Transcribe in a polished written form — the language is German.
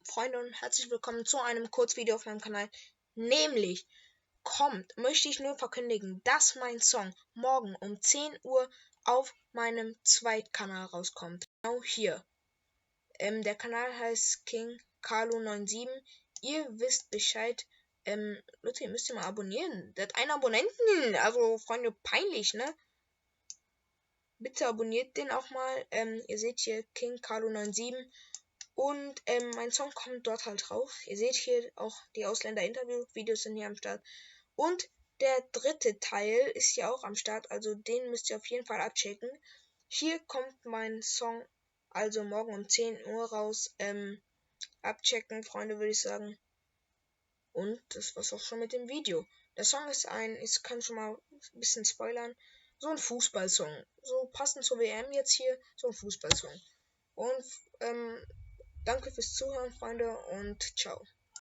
Freunde und herzlich willkommen zu einem Kurzvideo auf meinem Kanal. Nämlich möchte ich nur verkündigen, dass mein Song morgen um 10 Uhr auf meinem Zweitkanal rauskommt. Genau hier. Der Kanal heißt King Carlo 97. Ihr wisst Bescheid. Leute, ihr müsst ihr mal abonnieren. Der hat einen Abonnenten. Also, Freunde, peinlich, ne? Bitte abonniert den auch mal. Ihr seht hier King Carlo 97. Und mein Song kommt dort halt drauf. Ihr seht hier auch die Ausländer-Interview-Videos sind hier am Start. Und der dritte Teil ist hier auch am Start. Also den müsst ihr auf jeden Fall abchecken. Hier kommt mein Song also morgen um 10 Uhr raus. Abchecken, Freunde, würde ich sagen. Und das war's auch schon mit dem Video. Der Song ist ich kann schon mal ein bisschen spoilern, so ein Fußballsong. So passend zur WM jetzt hier, so ein Fußballsong. Und danke fürs Zuhören, Freunde, und ciao.